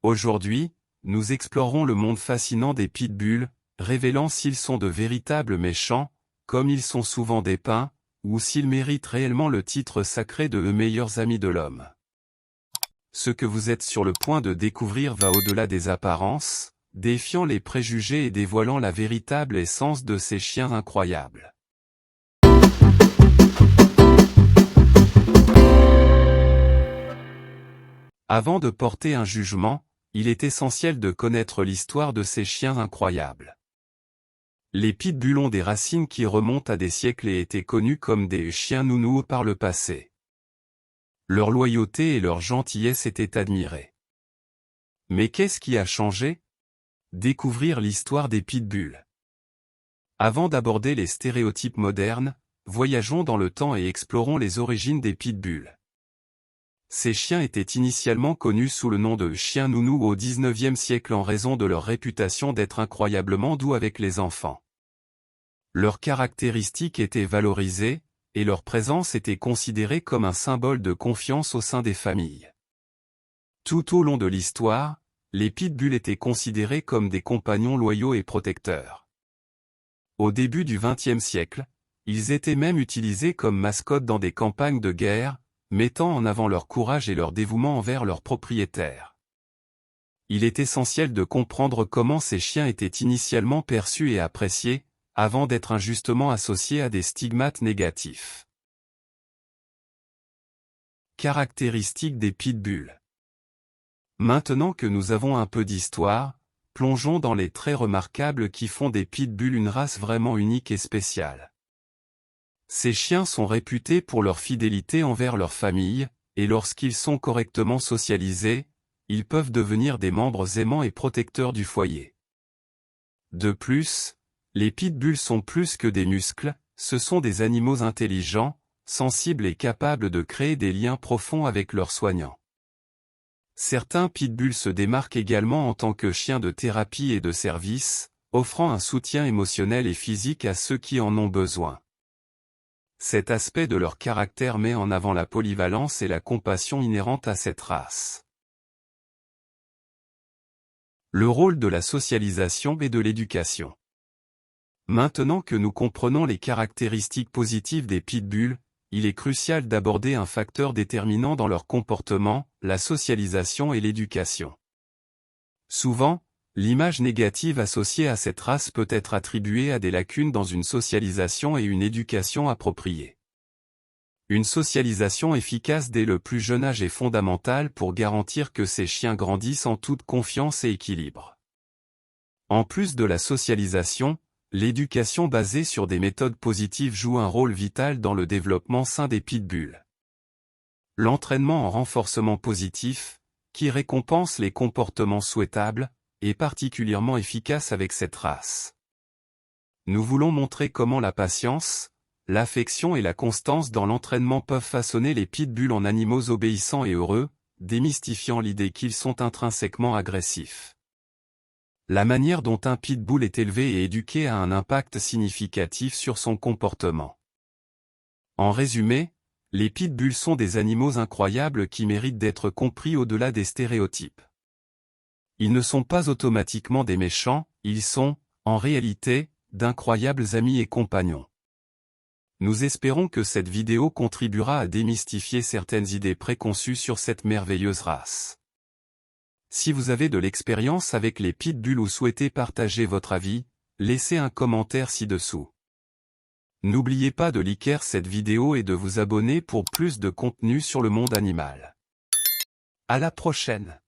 Aujourd'hui, nous explorons le monde fascinant des pitbulls, révélant s'ils sont de véritables méchants, comme ils sont souvent dépeints, ou s'ils méritent réellement le titre sacré de meilleurs amis de l'homme. Ce que vous êtes sur le point de découvrir va au-delà des apparences, défiant les préjugés et dévoilant la véritable essence de ces chiens incroyables. Avant de porter un jugement, il est essentiel de connaître l'histoire de ces chiens incroyables. Les pitbulls ont des racines qui remontent à des siècles et étaient connus comme des chiens nounous par le passé. Leur loyauté et leur gentillesse étaient admirées. Mais qu'est-ce qui a changé? Découvrir l'histoire des pitbulls. Avant d'aborder les stéréotypes modernes, voyageons dans le temps et explorons les origines des pitbulls. Ces chiens étaient initialement connus sous le nom de chiens nounous au XIXe siècle en raison de leur réputation d'être incroyablement doux avec les enfants. Leurs caractéristiques étaient valorisées, et leur présence était considérée comme un symbole de confiance au sein des familles. Tout au long de l'histoire, les pitbulls étaient considérés comme des compagnons loyaux et protecteurs. Au début du XXe siècle, ils étaient même utilisés comme mascottes dans des campagnes de guerre, mettant en avant leur courage et leur dévouement envers leurs propriétaires. Il est essentiel de comprendre comment ces chiens étaient initialement perçus et appréciés, avant d'être injustement associés à des stigmates négatifs. Caractéristiques des pitbulls. Maintenant que nous avons un peu d'histoire, plongeons dans les traits remarquables qui font des pitbulls une race vraiment unique et spéciale. Ces chiens sont réputés pour leur fidélité envers leur famille, et lorsqu'ils sont correctement socialisés, ils peuvent devenir des membres aimants et protecteurs du foyer. De plus, les pitbulls sont plus que des muscles, ce sont des animaux intelligents, sensibles et capables de créer des liens profonds avec leurs soignants. Certains pitbulls se démarquent également en tant que chiens de thérapie et de service, offrant un soutien émotionnel et physique à ceux qui en ont besoin. Cet aspect de leur caractère met en avant la polyvalence et la compassion inhérentes à cette race. Le rôle de la socialisation et de l'éducation. Maintenant que nous comprenons les caractéristiques positives des pitbulls, il est crucial d'aborder un facteur déterminant dans leur comportement, la socialisation et l'éducation. Souvent, l'image négative associée à cette race peut être attribuée à des lacunes dans une socialisation et une éducation appropriée. Une socialisation efficace dès le plus jeune âge est fondamentale pour garantir que ces chiens grandissent en toute confiance et équilibre. En plus de la socialisation, l'éducation basée sur des méthodes positives joue un rôle vital dans le développement sain des pitbulls. L'entraînement en renforcement positif, qui récompense les comportements souhaitables, est particulièrement efficace avec cette race. Nous voulons montrer comment la patience, l'affection et la constance dans l'entraînement peuvent façonner les pitbulls en animaux obéissants et heureux, démystifiant l'idée qu'ils sont intrinsèquement agressifs. La manière dont un pitbull est élevé et éduqué a un impact significatif sur son comportement. En résumé, les pitbulls sont des animaux incroyables qui méritent d'être compris au-delà des stéréotypes. Ils ne sont pas automatiquement des méchants, ils sont, en réalité, d'incroyables amis et compagnons. Nous espérons que cette vidéo contribuera à démystifier certaines idées préconçues sur cette merveilleuse race. Si vous avez de l'expérience avec les pitbulls ou souhaitez partager votre avis, laissez un commentaire ci-dessous. N'oubliez pas de liker cette vidéo et de vous abonner pour plus de contenu sur le monde animal. À la prochaine!